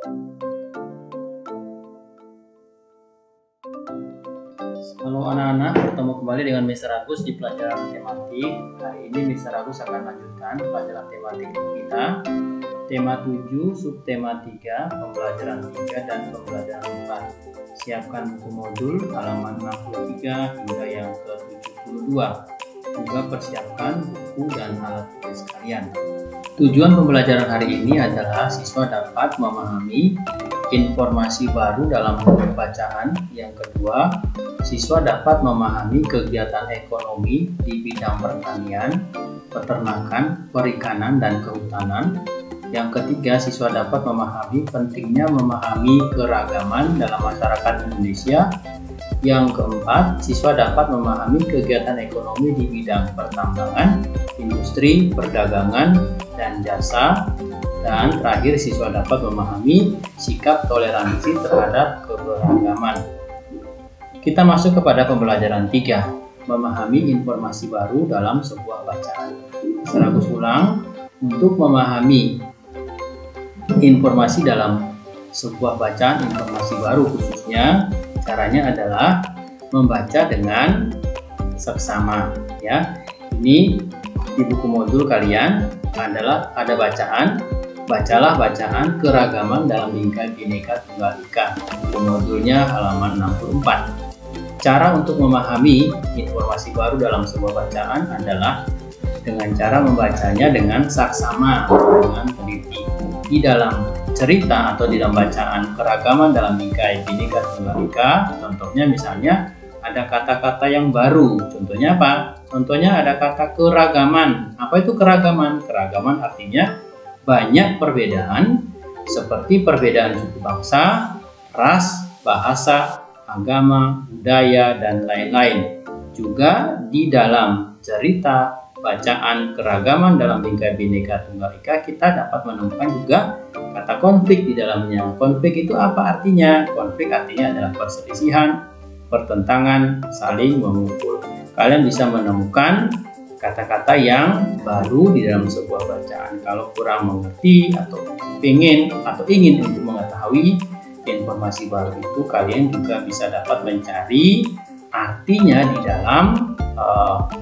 Halo anak-anak, bertemu kembali dengan Mr. Agus di pelajaran matematik. Hari ini Mr. Agus akan lanjutkan pelajaran tematik kita. Tema 7, subtema 3, pembelajaran 3 dan pembelajaran 4. Siapkan buku modul halaman 63 hingga yang ke-72. Juga persiapkan buku dan alat tulis kalian. Tujuan pembelajaran hari ini adalah siswa dapat memahami informasi baru dalam bentuk bacaan. Yang kedua, siswa dapat memahami kegiatan ekonomi di bidang pertanian, peternakan, perikanan, dan kehutanan. Yang ketiga, siswa dapat memahami pentingnya memahami keragaman dalam masyarakat Indonesia. Yang keempat, siswa dapat memahami kegiatan ekonomi di bidang pertambangan, industri, perdagangan, dan jasa. Dan terakhir, siswa dapat memahami sikap toleransi terhadap keberagaman. Kita masuk kepada pembelajaran 3, memahami informasi baru dalam sebuah bacaan. Saya ulang, untuk memahami informasi dalam sebuah bacaan, informasi baru khususnya, caranya adalah membaca dengan seksama. Ya, ini di buku modul kalian adalah ada bacaan. Bacalah bacaan keragaman dalam bingkai Bhinneka Tunggal Ika. Buku modulnya halaman 64. Cara untuk memahami informasi baru dalam sebuah bacaan adalah dengan cara membacanya dengan saksama, dengan teliti. Di dalam cerita atau di dalam bacaan keragaman dalam bingkai Bhinneka Tunggal Ika, contohnya misalnya ada kata-kata yang baru. Contohnya apa? Contohnya ada kata keragaman. Apa itu keragaman? Keragaman artinya banyak perbedaan, seperti perbedaan suku bangsa, ras, bahasa, agama, budaya, dan lain-lain. Juga di dalam cerita bacaan keragaman dalam bingkai Bhinneka Tunggal Ika, kita dapat menemukan juga kata konflik di dalamnya. Konflik itu apa artinya? Konflik artinya adalah perselisihan, pertentangan, saling memukul. Kalian bisa menemukan kata-kata yang baru di dalam sebuah bacaan. Kalau kurang mengerti atau ingin untuk mengetahui informasi baru itu, kalian juga bisa dapat mencari artinya di dalam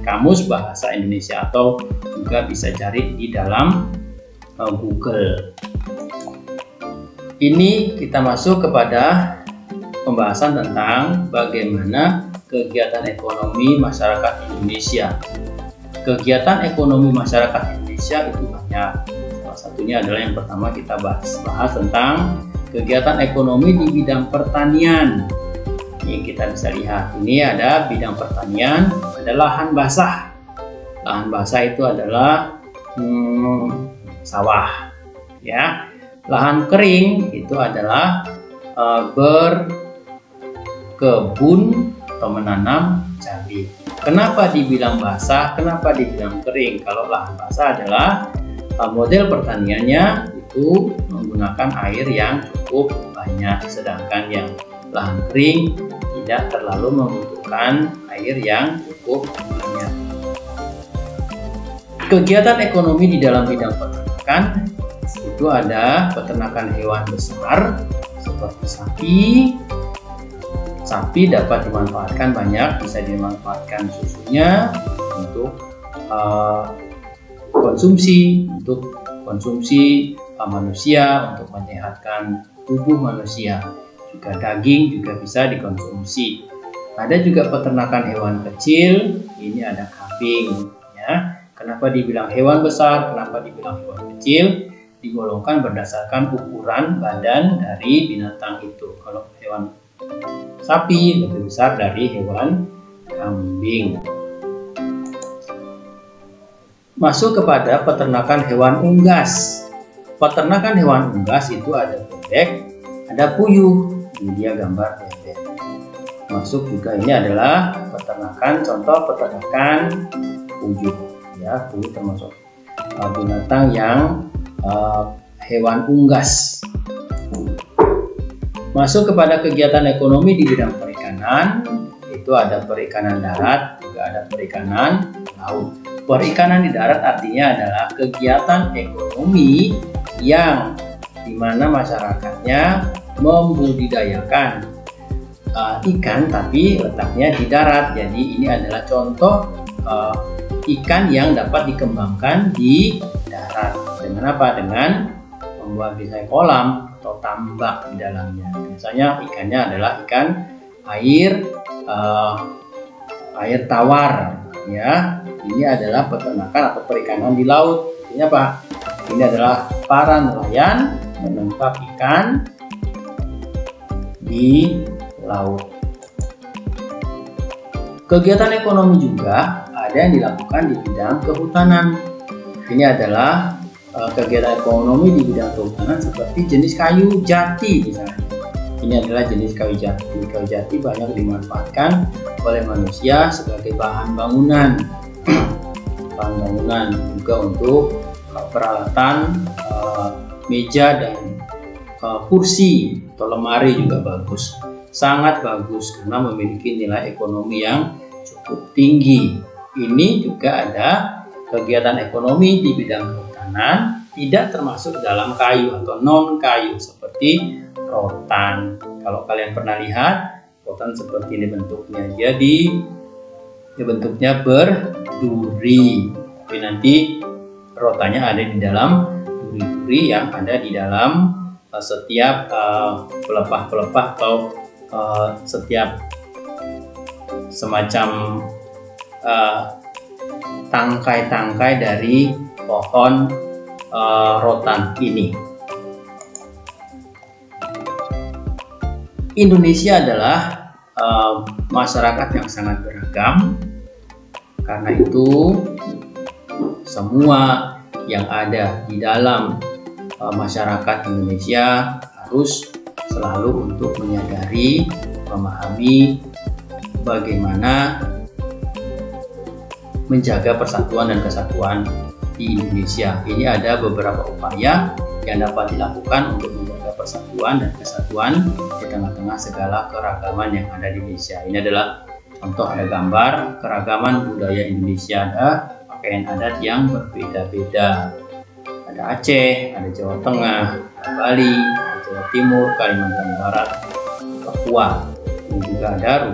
kamus bahasa Indonesia atau juga bisa cari di dalam Google. Ini kita masuk kepada pembahasan tentang bagaimana kegiatan ekonomi masyarakat Indonesia. Kegiatan ekonomi masyarakat Indonesia itu banyak. Salah satunya adalah yang pertama kita bahas tentang kegiatan ekonomi di bidang pertanian. Ini kita bisa lihat. Ini ada bidang pertanian, ada lahan basah. Lahan basah itu adalah sawah. Ya. Lahan kering itu adalah berkebun atau menanam cabai. Kenapa dibilang basah? Kenapa dibilang kering? Kalau lahan basah adalah model pertaniannya itu menggunakan air yang cukup banyak, sedangkan yang lahan kering tidak terlalu membutuhkan air yang cukup banyak. Kegiatan ekonomi di dalam bidang peternakan itu ada peternakan hewan besar seperti sapi. Sapi dapat dimanfaatkan banyak, bisa dimanfaatkan susunya untuk konsumsi manusia, untuk menyehatkan tubuh manusia. Juga daging juga bisa dikonsumsi. Ada juga peternakan hewan kecil, ini ada kambing. Ya. Kenapa dibilang hewan besar? Kenapa dibilang hewan kecil? Digolongkan berdasarkan ukuran badan dari binatang itu. Kalau hewan sapi lebih besar dari hewan kambing. Masuk kepada peternakan hewan unggas. Peternakan hewan unggas itu ada bebek, ada puyuh. Ini dia gambar bebek. Masuk juga ini adalah contoh peternakan puyuh. Ya, puyuh termasuk binatang yang hewan unggas. Masuk kepada kegiatan ekonomi di bidang perikanan, itu ada perikanan darat, juga ada perikanan laut. Perikanan di darat artinya adalah kegiatan ekonomi yang di mana masyarakatnya membudidayakan ikan tapi letaknya di darat. Jadi ini adalah contoh ikan yang dapat dikembangkan di darat. Dengan apa? Dengan membuat misalnya kolam atau tambak di dalamnya. Biasanya ikannya adalah ikan air tawar, ya. Ini adalah peternakan atau perikanan di laut. Ini apa? Ini adalah para nelayan menangkap ikan di laut. Kegiatan ekonomi juga ada yang dilakukan di bidang kehutanan. Ini adalah kegiatan ekonomi di bidang kehutanan seperti jenis kayu jati misalnya. Ini adalah jenis kayu jati. Kayu jati banyak dimanfaatkan oleh manusia sebagai bahan bangunan. Bahan bangunan juga untuk peralatan meja dan kursi atau lemari juga bagus. Sangat bagus karena memiliki nilai ekonomi yang cukup tinggi. Ini juga ada kegiatan ekonomi di bidang kehutanan tidak termasuk dalam kayu atau non kayu seperti rotan. Kalau kalian pernah lihat rotan seperti ini bentuknya, jadi bentuknya berduri, tapi nanti rotannya ada di dalam duri-duri yang ada di dalam setiap pelepah-pelepah atau setiap semacam tangkai-tangkai dari pohon rotan ini. Indonesia adalah masyarakat yang sangat beragam. Karena itu semua yang ada di dalam masyarakat Indonesia harus selalu untuk menyadari, memahami bagaimana menjaga persatuan dan kesatuan di Indonesia. Ini ada beberapa upaya yang dapat dilakukan untuk menjaga persatuan dan kesatuan di tengah-tengah segala keragaman yang ada di Indonesia. Ini adalah contoh, ada gambar keragaman budaya Indonesia, ada pakaian adat yang berbeda-beda. Ada Aceh, ada Jawa Tengah, ada Bali, ada Jawa Timur, Kalimantan Barat, Papua. Ini juga ada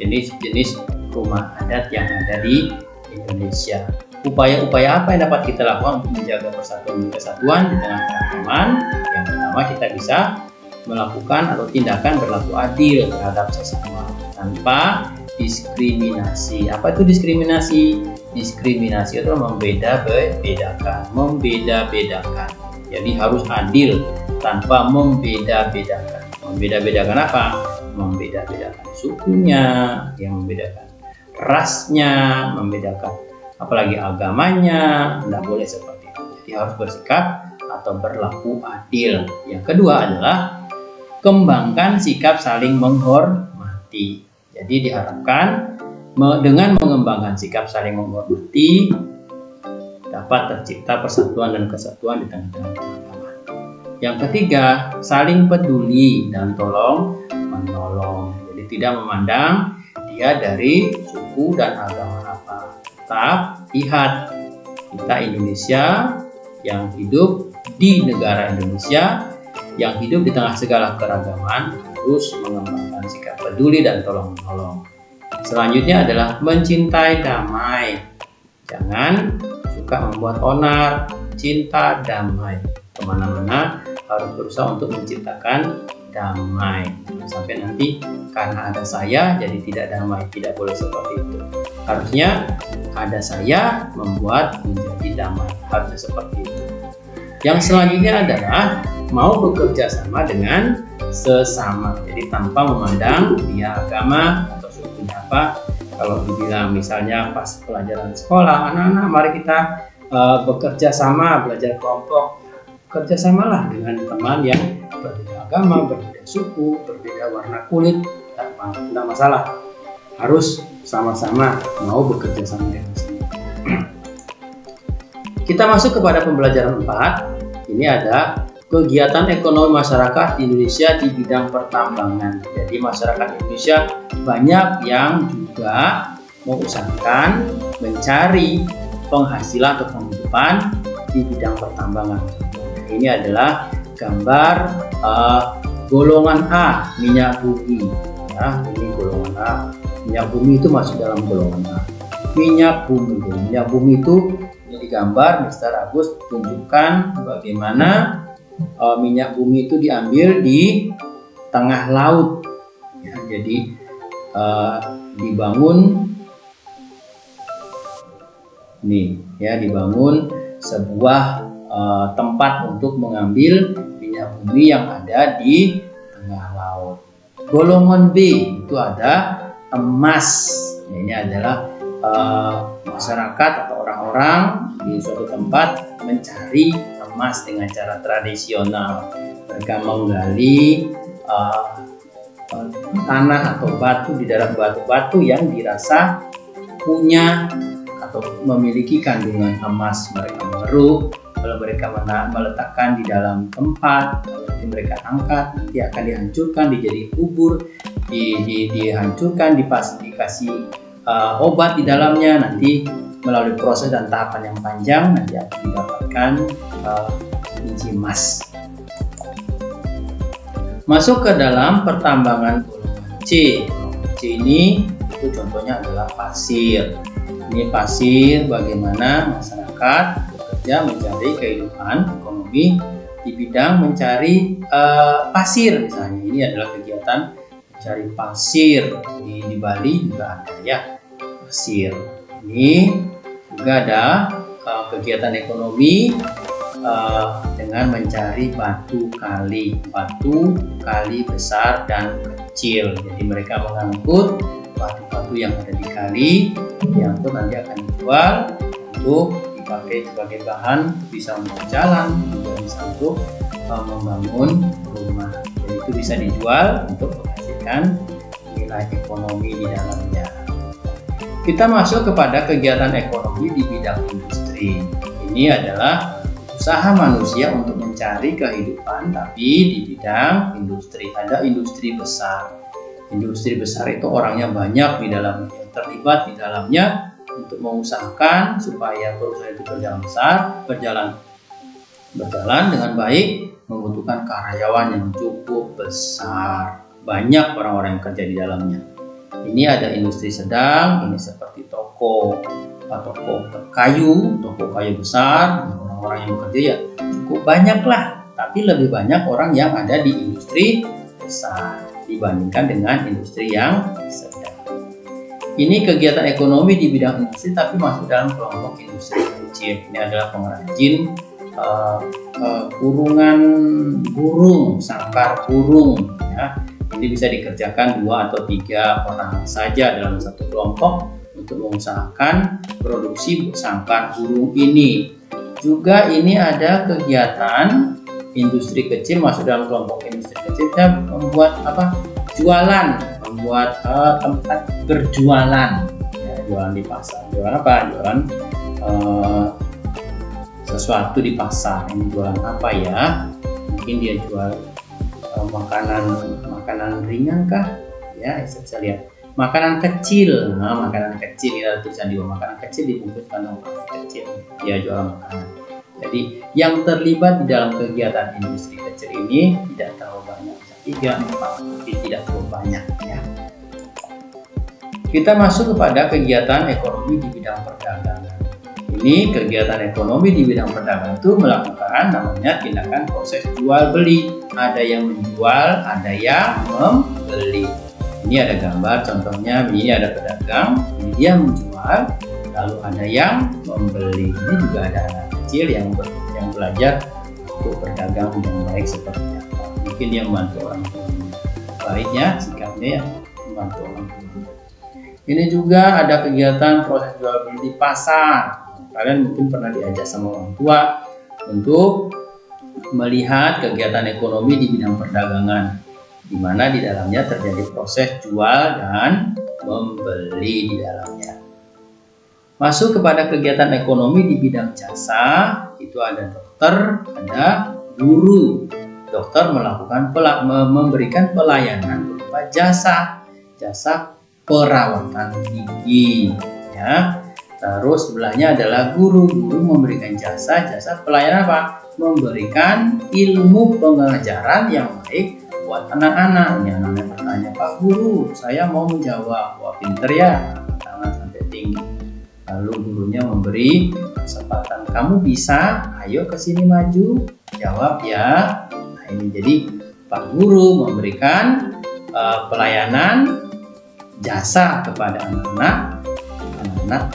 jenis-jenis rumah adat yang ada di Indonesia. Upaya-upaya apa yang dapat kita lakukan untuk menjaga persatuan dan kesatuan di tengah keragaman? Yang pertama, kita bisa melakukan atau tindakan berlaku adil terhadap sesama tanpa diskriminasi. Apa itu diskriminasi? Diskriminasi itu membeda-bedakan. Jadi harus adil tanpa membeda-bedakan. Membeda-bedakan apa? Membeda-bedakan sukunya, yang membedakan rasnya, membedakan apalagi agamanya, tidak boleh seperti itu. Jadi harus bersikap atau berlaku adil. Yang kedua adalah kembangkan sikap saling menghormati. Jadi diharapkan dengan mengembangkan sikap saling menghormati dapat tercipta persatuan dan kesatuan di tengah-tengah keragaman. Yang ketiga, saling peduli dan tolong menolong. Jadi tidak memandang dia dari suku dan agama apa. Tetap lihat kita Indonesia yang hidup di negara Indonesia, yang hidup di tengah segala keragaman, harus mengembangkan sikap peduli dan tolong menolong. Selanjutnya adalah mencintai damai. Jangan suka membuat onar, cinta damai. Kemana-mana harus berusaha untuk menciptakan damai. Sampai nanti karena ada saya jadi tidak damai, tidak boleh seperti itu. Harusnya ada saya membuat menjadi damai. Harusnya seperti itu. Yang selanjutnya adalah mau bekerja sama dengan sesama. Jadi tanpa memandang dia agama atau sukunya apa. Kalau dibilang misalnya pas pelajaran sekolah, anak-anak mari kita bekerja sama, belajar kelompok. Kerjasamalah dengan teman yang berbeda agama, berbeda suku, berbeda warna kulit, tidak masalah. Harus sama-sama mau bekerja sama dengan semua. Kita masuk kepada pembelajaran 4. Ini ada kegiatan ekonomi masyarakat Indonesia di bidang pertambangan. Jadi masyarakat Indonesia banyak yang juga mengusahakan mencari penghasilan atau penghidupan di bidang pertambangan. Ini adalah gambar golongan A, minyak bumi. Ya, ini golongan A. Minyak bumi itu masuk dalam golongan A. Minyak bumi itu jadi gambar Mr. Agus tunjukkan bagaimana minyak bumi itu diambil di tengah laut. Ya, jadi dibangun sebuah tempat untuk mengambil minyak bumi yang ada di tengah laut. Golongan B itu ada emas. Ya, ini adalah masyarakat atau orang-orang di suatu tempat mencari emas dengan cara tradisional. Mereka menggali tanah atau batu di dalam batu-batu yang dirasa punya atau memiliki kandungan emas. Mereka mengeruk, kalau mereka meletakkan di dalam tempat, nanti mereka angkat, nanti akan dihancurkan, dijadi kubur, dihancurkan, dikasih obat di dalamnya, nanti melalui proses dan tahapan yang panjang nanti akan didapatkan biji emas. Masuk ke dalam pertambangan golongan C. C ini itu contohnya adalah pasir. Ini pasir, bagaimana masyarakat bekerja mencari kehidupan ekonomi di bidang mencari pasir misalnya. Ini adalah kegiatan mencari pasir. Di Bali juga ada ya pasir. Ini juga ada kegiatan ekonomi dengan mencari batu kali besar dan kecil. Jadi mereka mengangkut batu-batu yang ada di kali, diangkut nanti akan dijual untuk dipakai sebagai bahan, bisa untuk jalan, bisa untuk membangun rumah. Jadi itu bisa dijual untuk menghasilkan nilai ekonomi di dalamnya. Kita masuk kepada kegiatan ekonomi di bidang industri. Ini adalah usaha manusia untuk mencari kehidupan, tapi di bidang industri. Ada industri besar. Industri besar itu orangnya banyak di dalamnya, yang terlibat di dalamnya untuk mengusahakan supaya perusahaan itu berjalan dengan baik, membutuhkan karyawan yang cukup besar. Banyak orang-orang yang kerja di dalamnya. Ini ada industri sedang, ini seperti toko kayu besar, orang-orang yang bekerja ya cukup banyak lah, tapi lebih banyak orang yang ada di industri besar dibandingkan dengan industri yang sedang. Ini kegiatan ekonomi di bidang industri tapi masuk dalam kelompok industri kecil. Ini adalah pengrajin kurungan burung, sangkar burung ya. Ini bisa dikerjakan 2 atau 3 orang saja dalam satu kelompok untuk mengusahakan produksi sangkar burung ini. Juga ini ada kegiatan industri kecil masuk dalam kelompok industri kecil, kita membuat jualan, membuat tempat berjualan ya, jualan di pasar. Jualan apa? Jualan sesuatu di pasar. Ini jualan apa ya? Mungkin dia jual makanan ringan kah? Ya, saya lihat makanan kecil. Makanan kecil, ini ada tulisan di bawah, makanan kecil dibungkus kantong plastik kecil. Dia jual makanan. Jadi yang terlibat di dalam kegiatan industri kecil ini tidak terlalu banyak, 3, 4, tapi tidak terlalu banyak ya. Kita masuk kepada kegiatan ekonomi di bidang perdagangan. Ini kegiatan ekonomi di bidang perdagangan itu melakukan namanya tindakan proses jual beli. Ada yang menjual, ada yang membeli. Ini ada gambar contohnya, ini ada pedagang, ini dia menjual, lalu ada yang membeli. Ini juga ada anak kecil yang belajar untuk berdagang dengan baik seperti apa. Mungkin dia membantu orang tuanya. Baiknya sikapnya ya membantu orang tuanya. Ini juga ada kegiatan proses jual beli di pasar. Kalian mungkin pernah diajak sama orang tua untuk melihat kegiatan ekonomi di bidang perdagangan, di mana di dalamnya terjadi proses jual dan membeli di dalamnya. Masuk kepada kegiatan ekonomi di bidang jasa, itu ada dokter, ada guru. Dokter memberikan pelayanan berupa jasa perawatan gigi, ya. Terus sebelahnya adalah guru memberikan jasa pelayanan apa? memberikan ilmu pengajaran yang baik buat anak-anak. Ini anak-anak bertanya, Pak Guru, saya mau menjawab. Wah, pinter ya, tangan sampai tinggi. Lalu gurunya memberi kesempatan, kamu bisa, ayo ke sini maju, jawab ya. Nah, ini jadi Pak Guru memberikan pelayanan jasa kepada anak-anak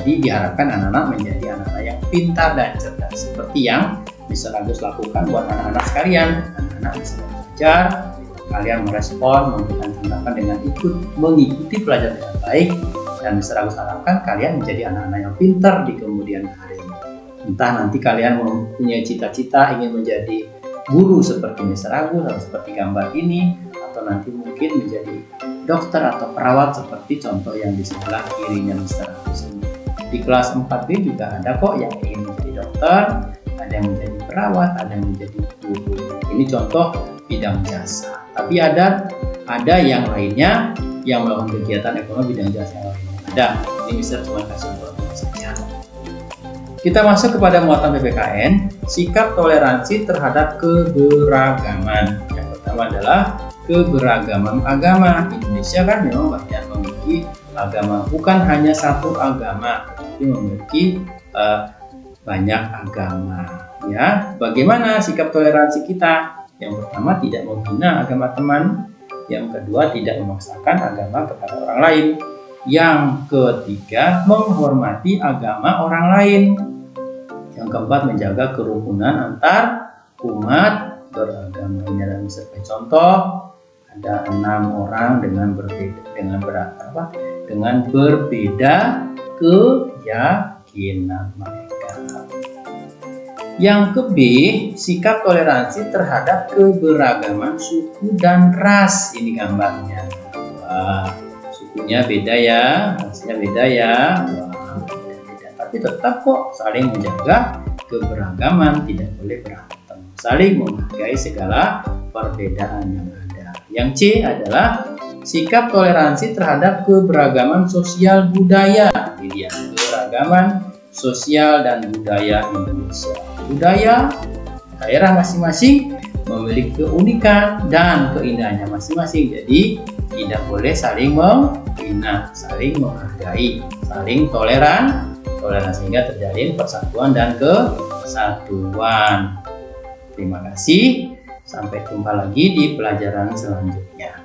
diharapkan anak-anak menjadi anak-anak yang pintar dan cerdas, seperti yang Mr. Agus lakukan buat anak-anak sekalian. Anak-anak bisa belajar, kalian merespon, memberikan tanggapan dengan mengikuti pelajaran dengan baik, dan Mr. Agus harapkan kalian menjadi anak-anak yang pintar di kemudian hari. Entah nanti kalian mempunyai cita-cita ingin menjadi guru seperti Mr. Agus atau seperti gambar ini, atau nanti mungkin menjadi dokter atau perawat seperti contoh yang di sebelah kirinya Mr. Agus ini. Di kelas 4B juga ada kok yang ingin menjadi dokter, ada yang menjadi perawat, ada yang menjadi guru. Ini contoh bidang jasa. Tapi ada yang lainnya yang melakukan kegiatan ekonomi bidang jasa yang lainnya. Ada. Ini Mister cuma kasih contoh saja. Kita masuk kepada muatan PPKN, sikap toleransi terhadap keberagaman. Yang pertama adalah keberagaman agama. Indonesia kan memang banyak memiliki agama, bukan hanya satu agama, tapi memiliki banyak agama. Ya, bagaimana sikap toleransi kita? Yang pertama, tidak menghina agama teman. Yang kedua, tidak memaksakan agama kepada orang lain. Yang ketiga, menghormati agama orang lain. Yang keempat, menjaga kerukunan antar umat beragama. Ini adalah misalnya contoh, ada 6 orang dengan berbeda keyakinan mereka. Yang ke B, sikap toleransi terhadap keberagaman suku dan ras. Ini gambarnya. Wah, sukunya beda ya, rasnya beda ya. Wah, beda. Tapi tetap kok saling menjaga keberagaman, tidak boleh berantem. Saling menghargai segala perbedaan yang ada. Yang C adalah sikap toleransi terhadap keberagaman sosial budaya. Dilihat keberagaman sosial dan budaya Indonesia. Budaya daerah masing-masing memiliki keunikan dan keindahannya masing-masing. Jadi tidak boleh saling menghina, saling menghargai, saling toleran sehingga terjalin persatuan dan kesatuan. Terima kasih. Sampai jumpa lagi di pelajaran selanjutnya.